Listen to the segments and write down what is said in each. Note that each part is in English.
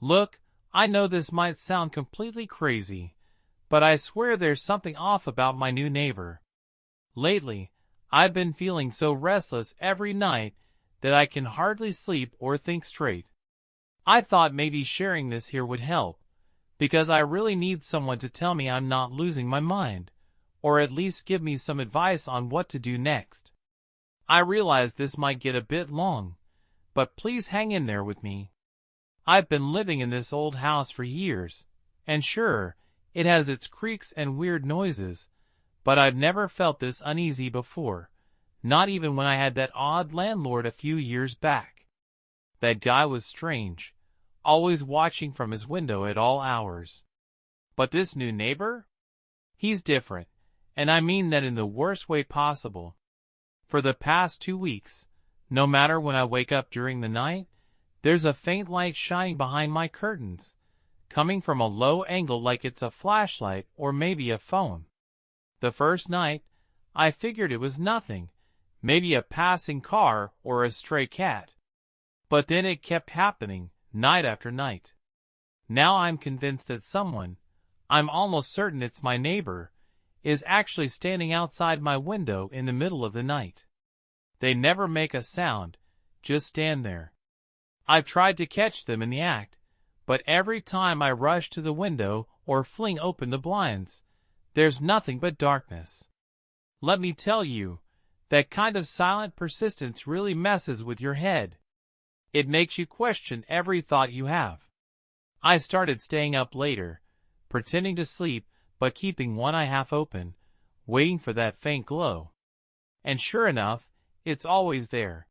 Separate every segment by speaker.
Speaker 1: Look, I know this might sound completely crazy, but I swear there's something off about my new neighbor. Lately, I've been feeling so restless every night that I can hardly sleep or think straight. I thought maybe sharing this here would help, because I really need someone to tell me I'm not losing my mind, or at least give me some advice on what to do next. I realize this might get a bit long, but please hang in there with me. I've been living in this old house for years, and sure, it has its creaks and weird noises, but I've never felt this uneasy before, not even when I had that odd landlord a few years back. That guy was strange, always watching from his window at all hours. But this new neighbor? He's different, and I mean that in the worst way possible. For the past 2 weeks, no matter when I wake up during the night, there's a faint light shining behind my curtains, coming from a low angle like it's a flashlight or maybe a phone. The first night, I figured it was nothing, maybe a passing car or a stray cat. But then it kept happening, night after night. Now I'm convinced that someone, I'm almost certain it's my neighbor, is actually standing outside my window in the middle of the night. They never make a sound, just stand there. I've tried to catch them in the act, but every time I rush to the window or fling open the blinds, there's nothing but darkness. Let me tell you, that kind of silent persistence really messes with your head. It makes you question every thought you have. I started staying up later, pretending to sleep but keeping one eye half open, waiting for that faint glow. And sure enough, it's always there.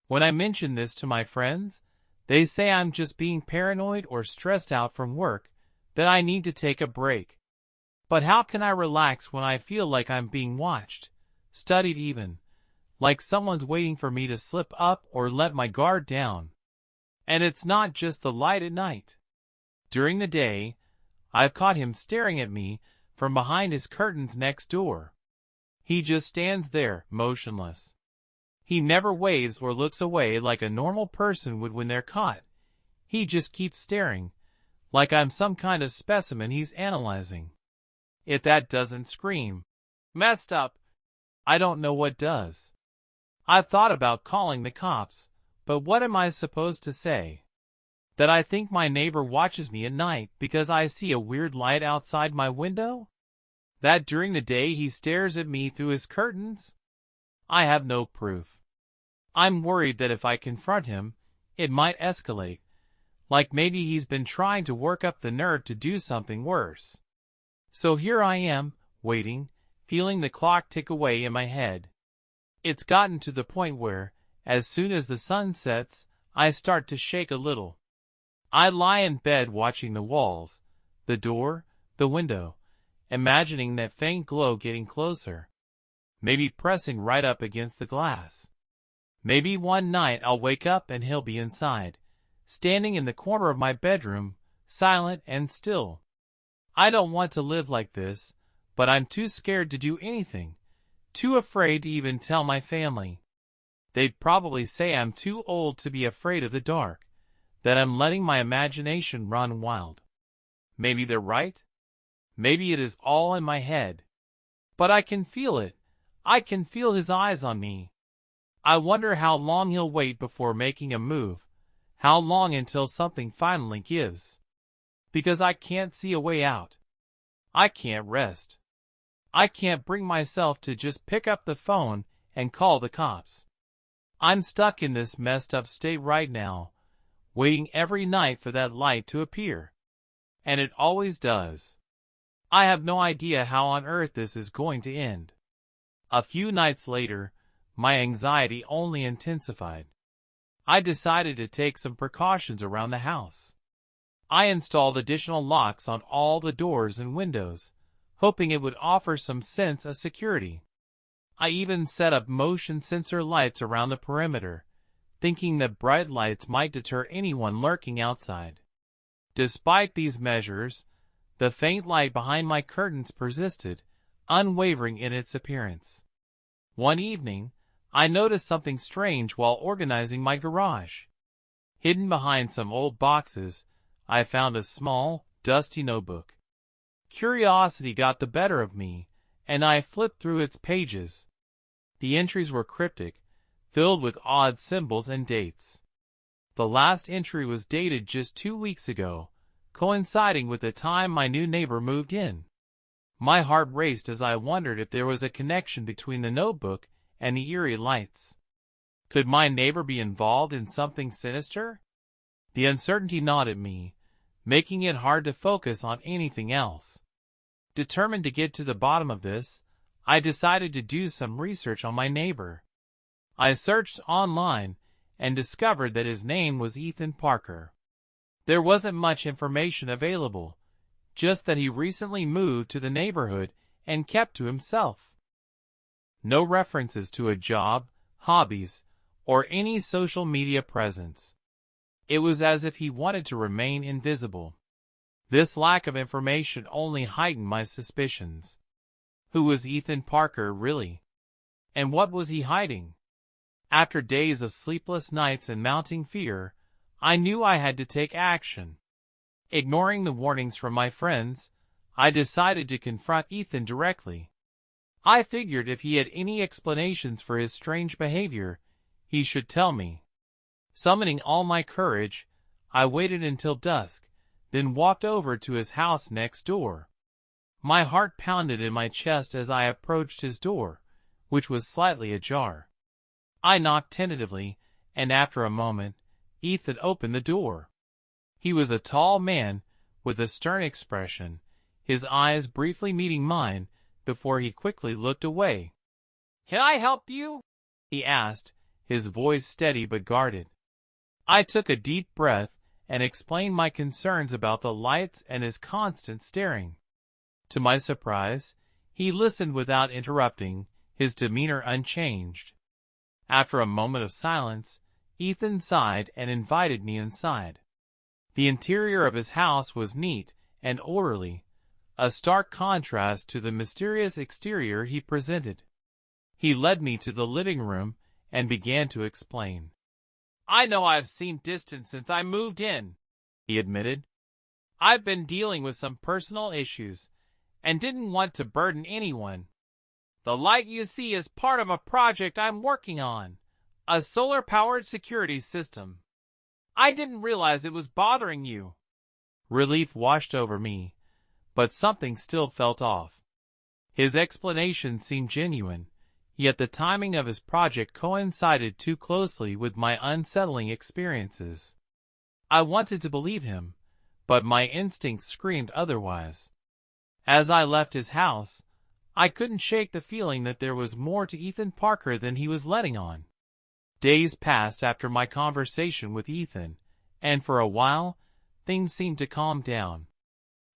Speaker 1: When I mention this to my friends, they say I'm just being paranoid or stressed out from work, that I need to take a break. But how can I relax when I feel like I'm being watched, studied even, like someone's waiting for me to slip up or let my guard down? And it's not just the light at night. During the day, I've caught him staring at me from behind his curtains next door. He just stands there, motionless. He never waves or looks away like a normal person would when they're caught. He just keeps staring, like I'm some kind of specimen he's analyzing. If that doesn't scream messed up, I don't know what does. I've thought about calling the cops, but what am I supposed to say? That I think my neighbor watches me at night because I see a weird light outside my window? That during the day he stares at me through his curtains? I have no proof. I'm worried that if I confront him, it might escalate, like maybe he's been trying to work up the nerve to do something worse. So here I am, waiting, feeling the clock tick away in my head. It's gotten to the point where, as soon as the sun sets, I start to shake a little. I lie in bed watching the walls, the door, the window, imagining that faint glow getting closer, maybe pressing right up against the glass. Maybe one night I'll wake up and he'll be inside, standing in the corner of my bedroom, silent and still. I don't want to live like this, but I'm too scared to do anything, too afraid to even tell my family. They'd probably say I'm too old to be afraid of the dark, that I'm letting my imagination run wild. Maybe they're right. Maybe it is all in my head. But I can feel it. I can feel his eyes on me. I wonder how long he'll wait before making a move, how long until something finally gives. Because I can't see a way out. I can't rest. I can't bring myself to just pick up the phone and call the cops. I'm stuck in this messed up state right now, waiting every night for that light to appear. And it always does. I have no idea how on earth this is going to end. A few nights later, my anxiety only intensified. I decided to take some precautions around the house. I installed additional locks on all the doors and windows, hoping it would offer some sense of security. I even set up motion sensor lights around the perimeter, thinking that bright lights might deter anyone lurking outside. Despite these measures, the faint light behind my curtains persisted, unwavering in its appearance. One evening, I noticed something strange while organizing my garage. Hidden behind some old boxes, I found a small, dusty notebook. Curiosity got the better of me, and I flipped through its pages. The entries were cryptic, filled with odd symbols and dates. The last entry was dated just 2 weeks ago, coinciding with the time my new neighbor moved in. My heart raced as I wondered if there was a connection between the notebook and the eerie lights. Could my neighbor be involved in something sinister? The uncertainty gnawed at me, making it hard to focus on anything else. Determined to get to the bottom of this, I decided to do some research on my neighbor. I searched online and discovered that his name was Ethan Parker. There wasn't much information available, just that he recently moved to the neighborhood and kept to himself. No references to a job, hobbies, or any social media presence. It was as if he wanted to remain invisible. This lack of information only heightened my suspicions. Who was Ethan Parker really? And what was he hiding? After days of sleepless nights and mounting fear, I knew I had to take action. Ignoring the warnings from my friends, I decided to confront Ethan directly. I figured if he had any explanations for his strange behavior, he should tell me. Summoning all my courage, I waited until dusk, then walked over to his house next door. My heart pounded in my chest as I approached his door, which was slightly ajar. I knocked tentatively, and after a moment, Ethan opened the door. He was a tall man with a stern expression, his eyes briefly meeting mine before he quickly looked away. "Can I help you?" he asked, his voice steady but guarded. I took a deep breath and explained my concerns about the lights and his constant staring. To my surprise, he listened without interrupting, his demeanor unchanged. After a moment of silence, Ethan sighed and invited me inside. The interior of his house was neat and orderly, a stark contrast to the mysterious exterior he presented. He led me to the living room and began to explain. "I know I've seemed distant since I moved in," he admitted. "I've been dealing with some personal issues and didn't want to burden anyone. The light you see is part of a project I'm working on, a solar-powered security system. I didn't realize it was bothering you." Relief washed over me, but something still felt off. His explanation seemed genuine, yet the timing of his project coincided too closely with my unsettling experiences. I wanted to believe him, but my instincts screamed otherwise. As I left his house, I couldn't shake the feeling that there was more to Ethan Parker than he was letting on. Days passed after my conversation with Ethan, and for a while, things seemed to calm down.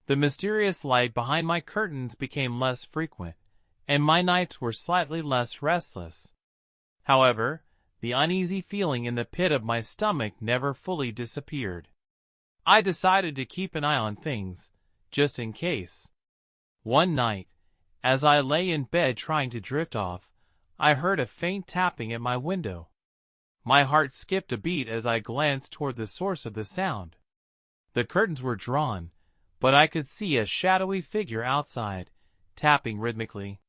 Speaker 1: The mysterious light behind my curtains became less frequent, and my nights were slightly less restless. However, the uneasy feeling in the pit of my stomach never fully disappeared. I decided to keep an eye on things, just in case. One night, as I lay in bed trying to drift off, I heard a faint tapping at my window. My heart skipped a beat as I glanced toward the source of the sound. The curtains were drawn, but I could see a shadowy figure outside, tapping rhythmically.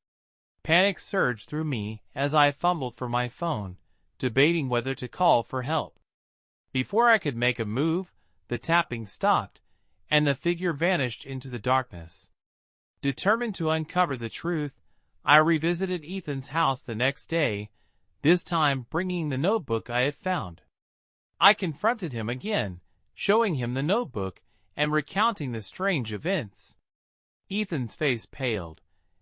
Speaker 1: Panic surged through me as I fumbled for my phone, debating whether to call for help. Before I could make a move, the tapping stopped, and the figure vanished into the darkness. Determined to uncover the truth, I revisited Ethan's house the next day, this time bringing the notebook I had found. I confronted him again, showing him the notebook and recounting the strange events. Ethan's face paled,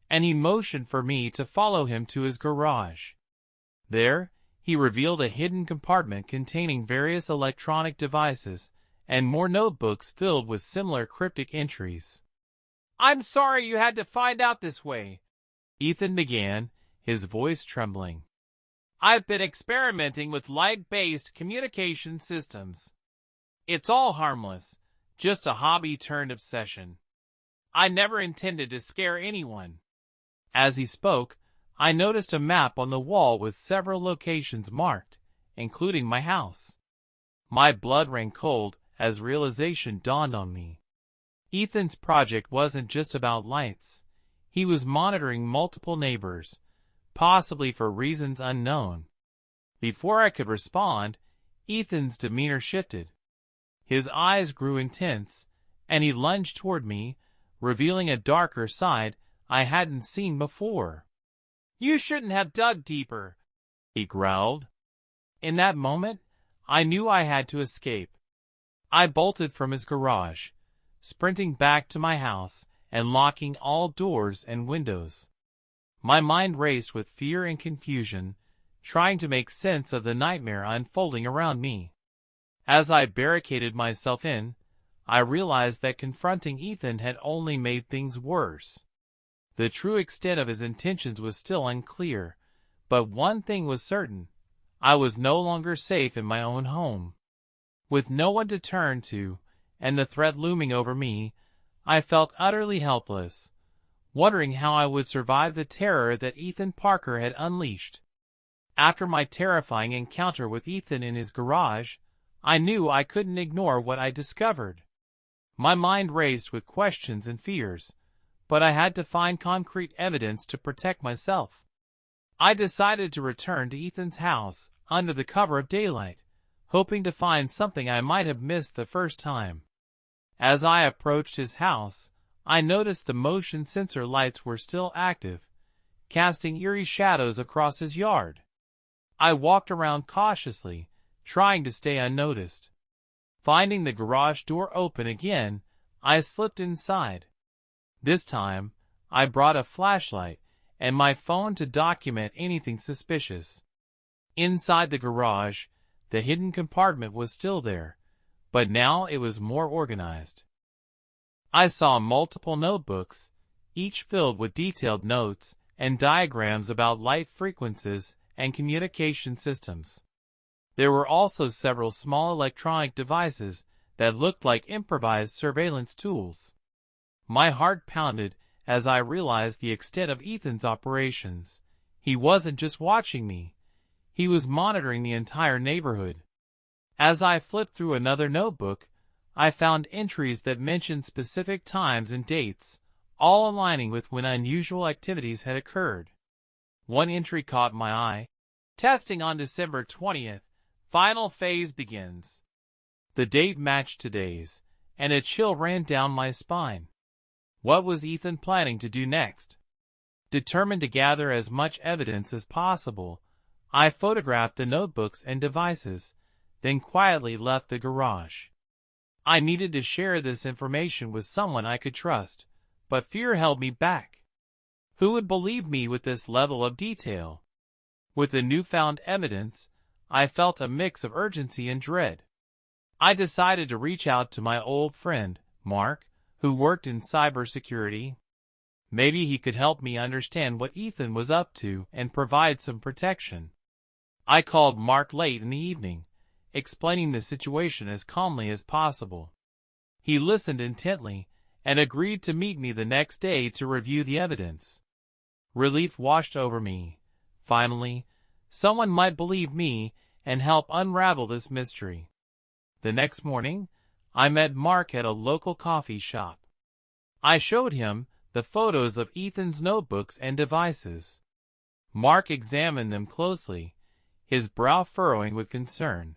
Speaker 1: and he motioned for me to follow him to his garage. There, he revealed a hidden compartment containing various electronic devices and more notebooks filled with similar cryptic entries. "I'm sorry you had to find out this way," Ethan began, his voice trembling. "I've been experimenting with light-based communication systems. It's all harmless, just a hobby turned obsession. I never intended to scare anyone." As he spoke, I noticed a map on the wall with several locations marked, including my house. My blood ran cold as realization dawned on me. Ethan's project wasn't just about lights. He was monitoring multiple neighbors, possibly for reasons unknown. Before I could respond, Ethan's demeanor shifted. His eyes grew intense, and he lunged toward me, revealing a darker side I hadn't seen before. "You shouldn't have dug deeper," he growled. In that moment, I knew I had to escape. I bolted from his garage, sprinting back to my house and locking all doors and windows. My mind raced with fear and confusion, trying to make sense of the nightmare unfolding around me. As I barricaded myself in, I realized that confronting Ethan had only made things worse. The true extent of his intentions was still unclear, but one thing was certain: I was no longer safe in my own home. With no one to turn to, and the threat looming over me, I felt utterly helpless, wondering how I would survive the terror that Ethan Parker had unleashed. After my terrifying encounter with Ethan in his garage, I knew I couldn't ignore what I discovered. My mind raced with questions and fears, but I had to find concrete evidence to protect myself. I decided to return to Ethan's house under the cover of daylight, hoping to find something I might have missed the first time. As I approached his house, I noticed the motion sensor lights were still active, casting eerie shadows across his yard. I walked around cautiously, trying to stay unnoticed. Finding the garage door open again, I slipped inside. This time, I brought a flashlight and my phone to document anything suspicious. Inside the garage, the hidden compartment was still there, but now it was more organized. I saw multiple notebooks, each filled with detailed notes and diagrams about light frequencies and communication systems. There were also several small electronic devices that looked like improvised surveillance tools. My heart pounded as I realized the extent of Ethan's operations. He wasn't just watching me. He was monitoring the entire neighborhood. As I flipped through another notebook, I found entries that mentioned specific times and dates, all aligning with when unusual activities had occurred. One entry caught my eye. "Testing on December 20th. Final phase begins." The date matched today's, and a chill ran down my spine. What was Ethan planning to do next? Determined to gather as much evidence as possible, I photographed the notebooks and devices, then quietly left the garage. I needed to share this information with someone I could trust, but fear held me back. Who would believe me with this level of detail? With the newfound evidence, I felt a mix of urgency and dread. I decided to reach out to my old friend, Mark, who worked in cybersecurity. Maybe he could help me understand what Ethan was up to and provide some protection. I called Mark late in the evening, explaining the situation as calmly as possible. He listened intently and agreed to meet me the next day to review the evidence. Relief washed over me. Finally, someone might believe me and help unravel this mystery. The next morning, I met Mark at a local coffee shop. I showed him the photos of Ethan's notebooks and devices. Mark examined them closely, his brow furrowing with concern.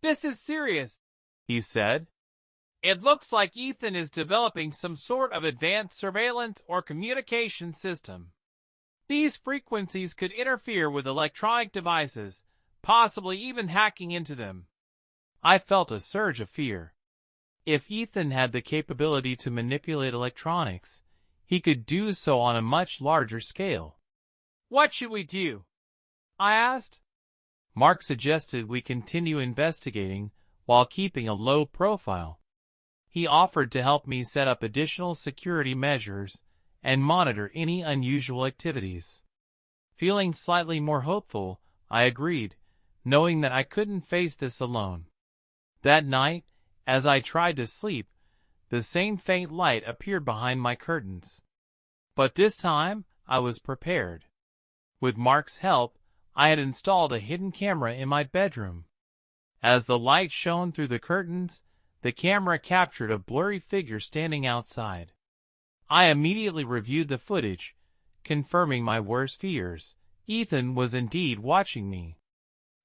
Speaker 1: "This is serious," he said. "It looks like Ethan is developing some sort of advanced surveillance or communication system. These frequencies could interfere with electronic devices, possibly even hacking into them." I felt a surge of fear. If Ethan had the capability to manipulate electronics, he could do so on a much larger scale. "What should we do?" I asked. Mark suggested we continue investigating while keeping a low profile. He offered to help me set up additional security measures and monitor any unusual activities. Feeling slightly more hopeful, I agreed, knowing that I couldn't face this alone. That night, as I tried to sleep, the same faint light appeared behind my curtains. But this time, I was prepared. With Mark's help, I had installed a hidden camera in my bedroom. As the light shone through the curtains, the camera captured a blurry figure standing outside. I immediately reviewed the footage, confirming my worst fears. Ethan was indeed watching me.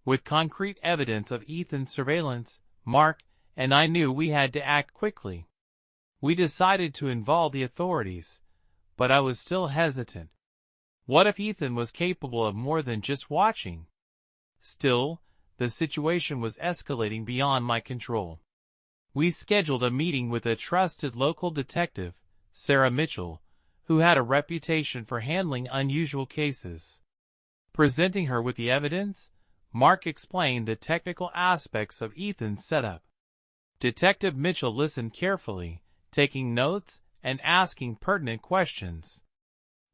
Speaker 1: With concrete evidence of Ethan's surveillance, Mark and I knew we had to act quickly. We decided to involve the authorities, but I was still hesitant. What if Ethan was capable of more than just watching? Still, the situation was escalating beyond my control. We scheduled a meeting with a trusted local detective, Sarah Mitchell, who had a reputation for handling unusual cases. Presenting her with the evidence, Mark explained the technical aspects of Ethan's setup. Detective Mitchell listened carefully, taking notes and asking pertinent questions.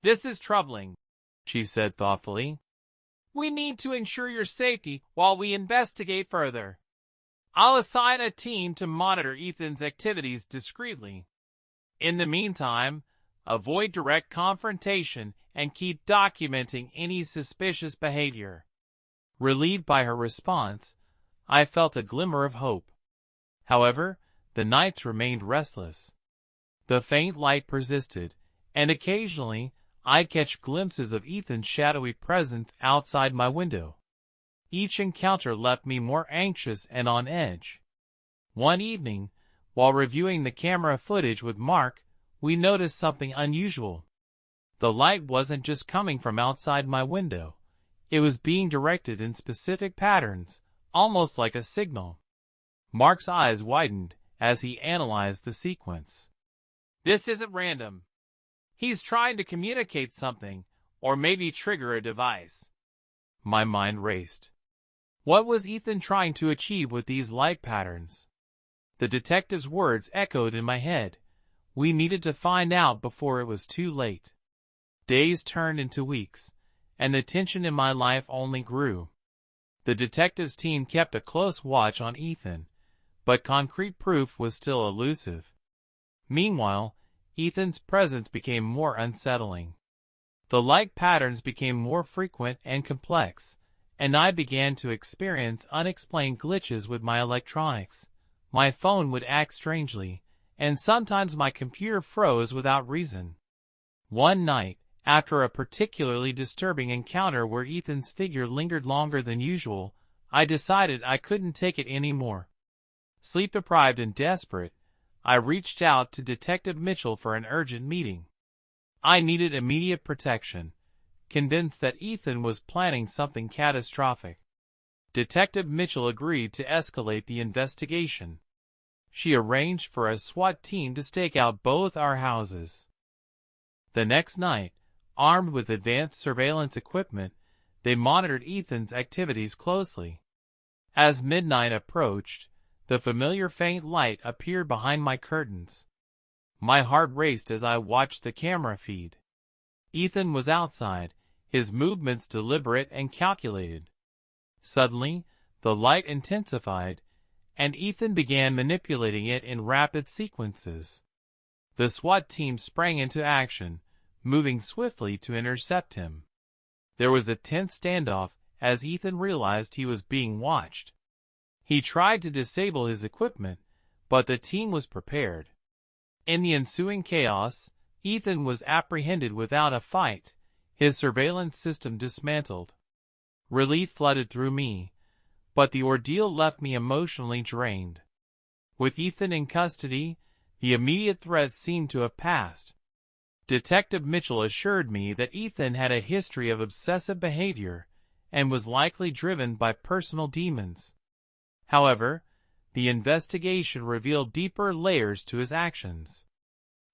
Speaker 1: "This is troubling," she said thoughtfully. "We need to ensure your safety while we investigate further. I'll assign a team to monitor Ethan's activities discreetly. In the meantime, avoid direct confrontation and keep documenting any suspicious behavior." Relieved by her response, I felt a glimmer of hope. However, the nights remained restless. The faint light persisted, and occasionally I'd catch glimpses of Ethan's shadowy presence outside my window. Each encounter left me more anxious and on edge. One evening, while reviewing the camera footage with Mark, we noticed something unusual. The light wasn't just coming from outside my window. It was being directed in specific patterns, almost like a signal. Mark's eyes widened as he analyzed the sequence. "This isn't random. He's trying to communicate something, or maybe trigger a device." My mind raced. What was Ethan trying to achieve with these light patterns? The detective's words echoed in my head. We needed to find out before it was too late. Days turned into weeks, and the tension in my life only grew. The detective's team kept a close watch on Ethan, but concrete proof was still elusive. Meanwhile, Ethan's presence became more unsettling. The light patterns became more frequent and complex, and I began to experience unexplained glitches with my electronics. My phone would act strangely, and sometimes my computer froze without reason. One night, after a particularly disturbing encounter where Ethan's figure lingered longer than usual, I decided I couldn't take it anymore. Sleep-deprived and desperate, I reached out to Detective Mitchell for an urgent meeting. I needed immediate protection, convinced that Ethan was planning something catastrophic. Detective Mitchell agreed to escalate the investigation. She arranged for a SWAT team to stake out both our houses. The next night, armed with advanced surveillance equipment, they monitored Ethan's activities closely. As midnight approached, the familiar faint light appeared behind my curtains. My heart raced as I watched the camera feed. Ethan was outside, his movements deliberate and calculated. Suddenly, the light intensified, and Ethan began manipulating it in rapid sequences. The SWAT team sprang into action, moving swiftly to intercept him. There was a tense standoff as Ethan realized he was being watched. He tried to disable his equipment, but the team was prepared. In the ensuing chaos, Ethan was apprehended without a fight, his surveillance system dismantled. Relief flooded through me, but the ordeal left me emotionally drained. With Ethan in custody, the immediate threat seemed to have passed. Detective Mitchell assured me that Ethan had a history of obsessive behavior and was likely driven by personal demons. However, the investigation revealed deeper layers to his actions.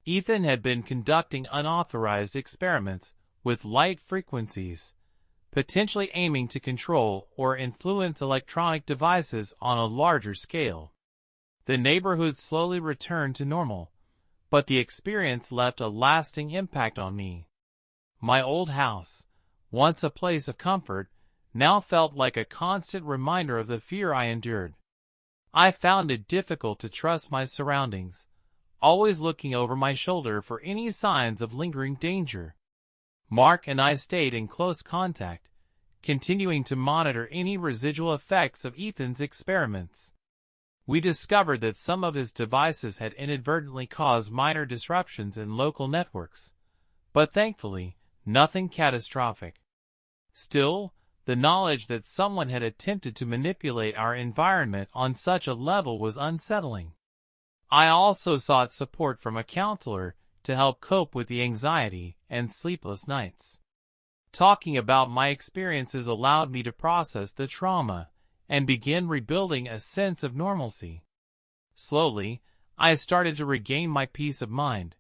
Speaker 1: Ethan had been conducting unauthorized experiments with light frequencies, potentially aiming to control or influence electronic devices on a larger scale. The neighborhood slowly returned to normal, but the experience left a lasting impact on me. My old house, once a place of comfort, now felt like a constant reminder of the fear I endured. I found it difficult to trust my surroundings, always looking over my shoulder for any signs of lingering danger. Mark and I stayed in close contact, continuing to monitor any residual effects of Ethan's experiments. We discovered that some of his devices had inadvertently caused minor disruptions in local networks, but thankfully, nothing catastrophic. Still, the knowledge that someone had attempted to manipulate our environment on such a level was unsettling. I also sought support from a counselor to help cope with the anxiety and sleepless nights. Talking about my experiences allowed me to process the trauma and begin rebuilding a sense of normalcy. Slowly, I started to regain my peace of mind,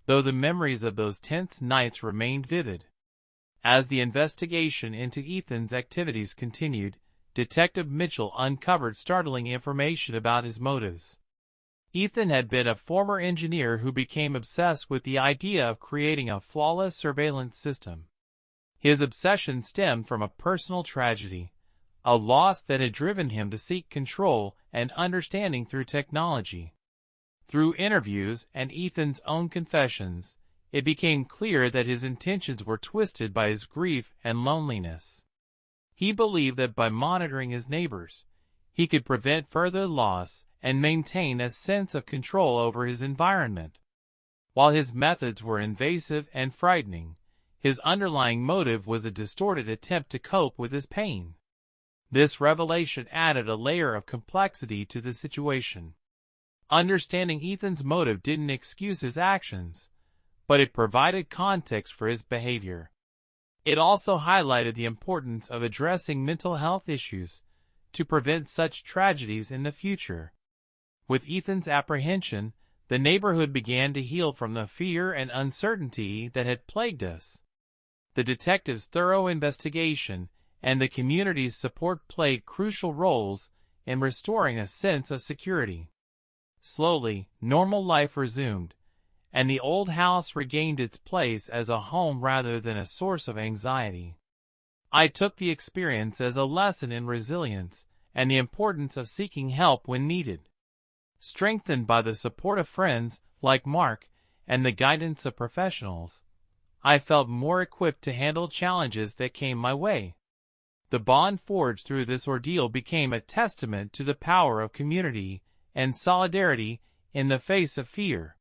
Speaker 1: though the memories of those tense nights remained vivid. As the investigation into Ethan's activities continued, Detective Mitchell uncovered startling information about his motives. Ethan had been a former engineer who became obsessed with the idea of creating a flawless surveillance system. His obsession stemmed from a personal tragedy, a loss that had driven him to seek control and understanding through technology. Through interviews and Ethan's own confessions, it became clear that his intentions were twisted by his grief and loneliness. He believed that by monitoring his neighbors, he could prevent further loss and maintain a sense of control over his environment. While his methods were invasive and frightening, his underlying motive was a distorted attempt to cope with his pain. This revelation added a layer of complexity to the situation. Understanding Ethan's motive didn't excuse his actions, but it provided context for his behavior. It also highlighted the importance of addressing mental health issues to prevent such tragedies in the future. With Ethan's apprehension, the neighborhood began to heal from the fear and uncertainty that had plagued us. The detective's thorough investigation and the community's support played crucial roles in restoring a sense of security. Slowly, normal life resumed, and the old house regained its place as a home rather than a source of anxiety. I took the experience as a lesson in resilience and the importance of seeking help when needed. Strengthened by the support of friends like Mark and the guidance of professionals, I felt more equipped to handle challenges that came my way. The bond forged through this ordeal became a testament to the power of community and solidarity in the face of fear.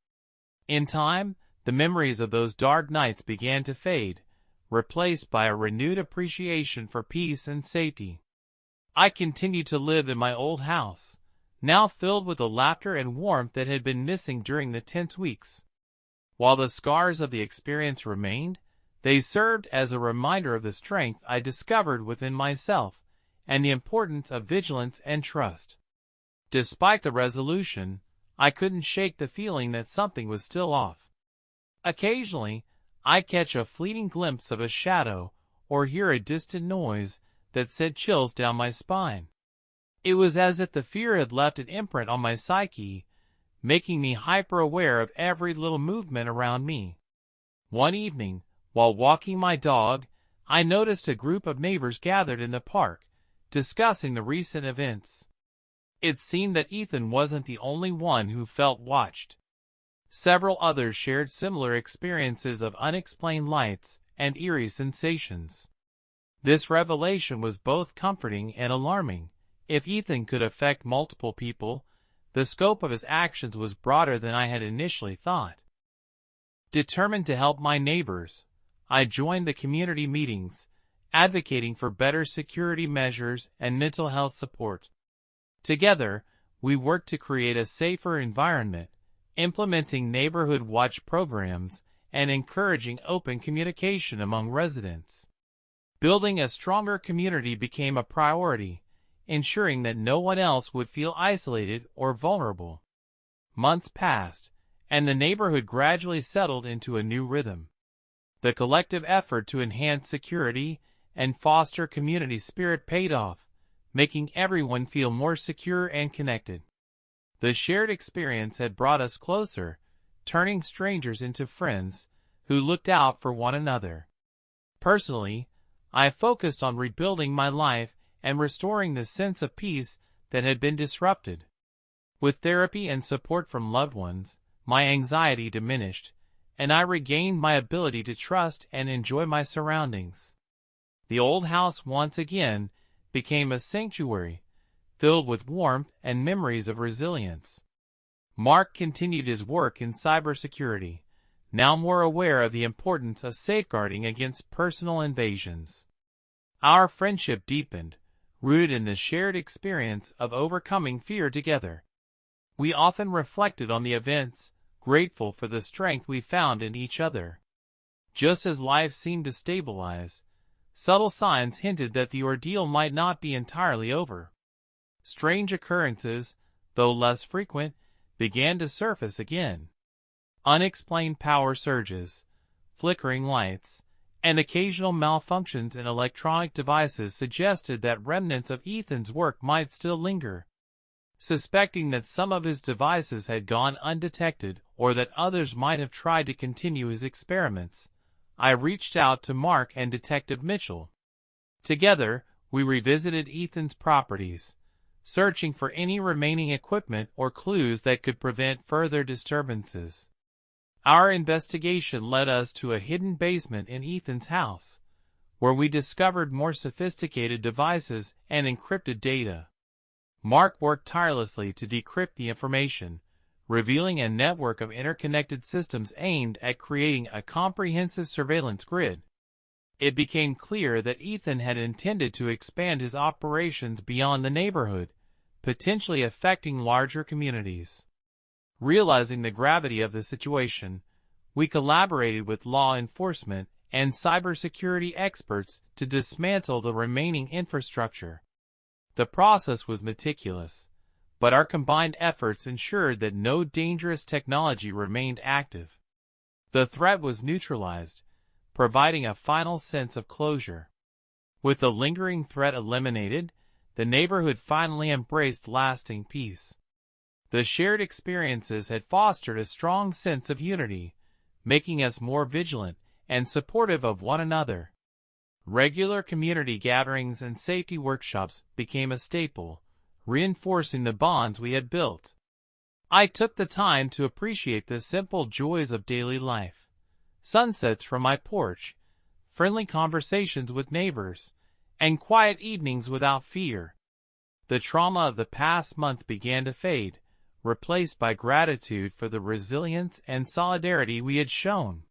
Speaker 1: In time, the memories of those dark nights began to fade, replaced by a renewed appreciation for peace and safety. I continued to live in my old house, now filled with the laughter and warmth that had been missing during the tense weeks. While the scars of the experience remained, they served as a reminder of the strength I discovered within myself and the importance of vigilance and trust. Despite the resolution, I couldn't shake the feeling that something was still off. Occasionally, I'd catch a fleeting glimpse of a shadow or hear a distant noise that sent chills down my spine. It was as if the fear had left an imprint on my psyche, making me hyper-aware of every little movement around me. One evening, while walking my dog, I noticed a group of neighbors gathered in the park, discussing the recent events. It seemed that Ethan wasn't the only one who felt watched. Several others shared similar experiences of unexplained lights and eerie sensations. This revelation was both comforting and alarming. If Ethan could affect multiple people, the scope of his actions was broader than I had initially thought. Determined to help my neighbors, I joined the community meetings, advocating for better security measures and mental health support. Together, we worked to create a safer environment, implementing neighborhood watch programs and encouraging open communication among residents. Building a stronger community became a priority, ensuring that no one else would feel isolated or vulnerable. Months passed, and the neighborhood gradually settled into a new rhythm. The collective effort to enhance security and foster community spirit paid off, making everyone feel more secure and connected. The shared experience had brought us closer, turning strangers into friends who looked out for one another. Personally, I focused on rebuilding my life and restoring the sense of peace that had been disrupted. With therapy and support from loved ones, my anxiety diminished, and I regained my ability to trust and enjoy my surroundings. The old house once again became a sanctuary, filled with warmth and memories of resilience. Mark continued his work in cybersecurity, now more aware of the importance of safeguarding against personal invasions. Our friendship deepened, rooted in the shared experience of overcoming fear together. We often reflected on the events, grateful for the strength we found in each other. Just as life seemed to stabilize, subtle signs hinted that the ordeal might not be entirely over. Strange occurrences, though less frequent, began to surface again. Unexplained power surges, flickering lights, and occasional malfunctions in electronic devices suggested that remnants of Ethan's work might still linger. Suspecting that some of his devices had gone undetected or that others might have tried to continue his experiments, I reached out to Mark and Detective Mitchell. Together, we revisited Ethan's properties, searching for any remaining equipment or clues that could prevent further disturbances. Our investigation led us to a hidden basement in Ethan's house, where we discovered more sophisticated devices and encrypted data. Mark worked tirelessly to decrypt the information, revealing a network of interconnected systems aimed at creating a comprehensive surveillance grid. It became clear that Ethan had intended to expand his operations beyond the neighborhood, potentially affecting larger communities. Realizing the gravity of the situation, we collaborated with law enforcement and cybersecurity experts to dismantle the remaining infrastructure. The process was meticulous, but our combined efforts ensured that no dangerous technology remained active. The threat was neutralized, providing a final sense of closure. With the lingering threat eliminated, the neighborhood finally embraced lasting peace. The shared experiences had fostered a strong sense of unity, making us more vigilant and supportive of one another. Regular community gatherings and safety workshops became a staple, reinforcing the bonds we had built. I took the time to appreciate the simple joys of daily life: sunsets from my porch, friendly conversations with neighbors, and quiet evenings without fear. The trauma of the past month began to fade, replaced by gratitude for the resilience and solidarity we had shown.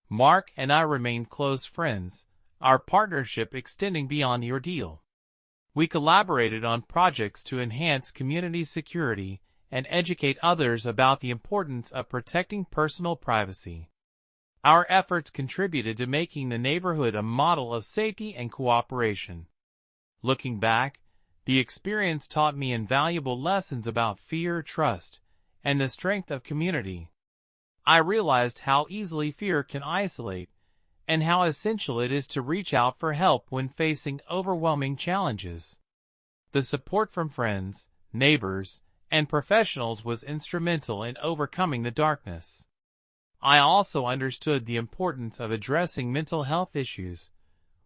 Speaker 1: Mark and I remained close friends, our partnership extending beyond the ordeal. We collaborated on projects to enhance community security and educate others about the importance of protecting personal privacy. Our efforts contributed to making the neighborhood a model of safety and cooperation. Looking back, the experience taught me invaluable lessons about fear, trust, and the strength of community. I realized how easily fear can isolate, and how essential it is to reach out for help when facing overwhelming challenges. The support from friends, neighbors, and professionals was instrumental in overcoming the darkness. I also understood the importance of addressing mental health issues,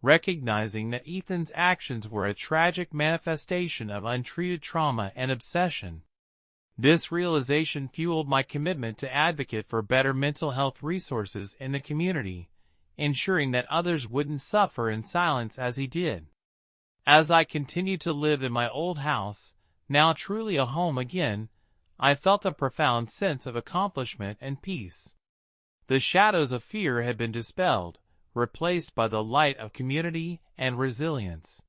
Speaker 1: recognizing that Ethan's actions were a tragic manifestation of untreated trauma and obsession. This realization fueled my commitment to advocate for better mental health resources in the community, ensuring that others wouldn't suffer in silence as he did. As I continued to live in my old house, now truly a home again, I felt a profound sense of accomplishment and peace. The shadows of fear had been dispelled, replaced by the light of community and resilience.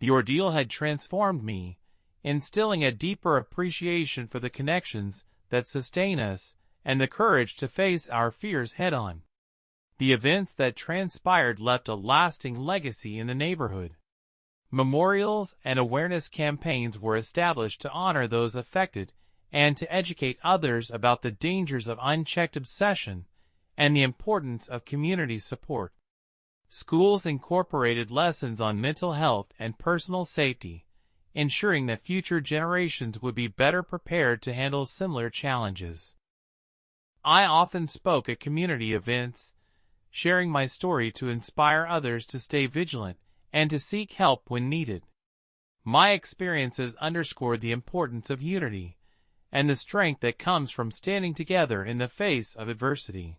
Speaker 1: The ordeal had transformed me, instilling a deeper appreciation for the connections that sustain us and the courage to face our fears head-on. The events that transpired left a lasting legacy in the neighborhood. Memorials and awareness campaigns were established to honor those affected and to educate others about the dangers of unchecked obsession and the importance of community support. Schools incorporated lessons on mental health and personal safety, ensuring that future generations would be better prepared to handle similar challenges. I often spoke at community events, sharing my story to inspire others to stay vigilant and to seek help when needed. My experiences underscored the importance of unity and the strength that comes from standing together in the face of adversity.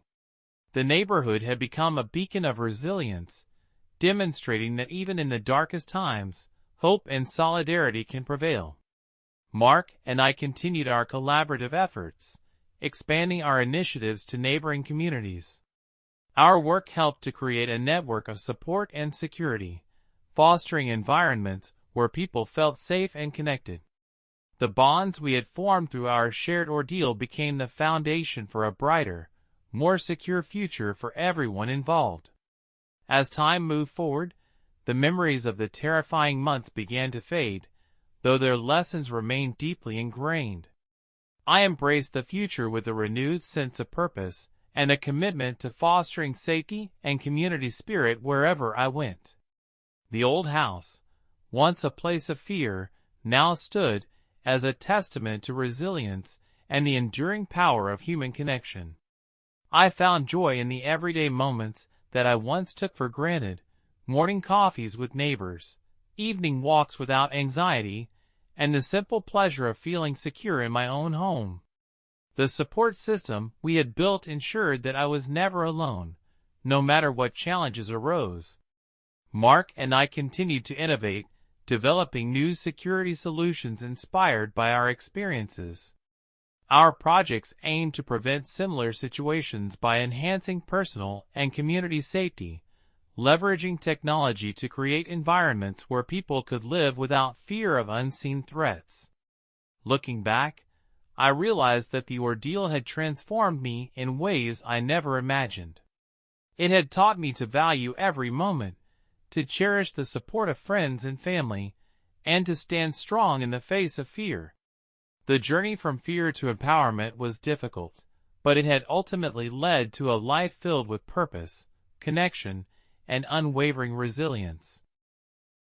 Speaker 1: The neighborhood had become a beacon of resilience, demonstrating that even in the darkest times, hope and solidarity can prevail. Mark and I continued our collaborative efforts, expanding our initiatives to neighboring communities. Our work helped to create a network of support and security, fostering environments where people felt safe and connected. The bonds we had formed through our shared ordeal became the foundation for a brighter, more secure future for everyone involved. As time moved forward, the memories of the terrifying months began to fade, though their lessons remained deeply ingrained. I embraced the future with a renewed sense of purpose and a commitment to fostering safety and community spirit wherever I went. The old house, once a place of fear, now stood as a testament to resilience and the enduring power of human connection. I found joy in the everyday moments that I once took for granted: morning coffees with neighbors, evening walks without anxiety, and the simple pleasure of feeling secure in my own home. The support system we had built ensured that I was never alone, no matter what challenges arose. Mark and I continued to innovate, developing new security solutions inspired by our experiences. Our projects aim to prevent similar situations by enhancing personal and community safety, leveraging technology to create environments where people could live without fear of unseen threats. Looking back, I realized that the ordeal had transformed me in ways I never imagined. It had taught me to value every moment, to cherish the support of friends and family, and to stand strong in the face of fear. The journey from fear to empowerment was difficult, but it had ultimately led to a life filled with purpose, connection, and unwavering resilience.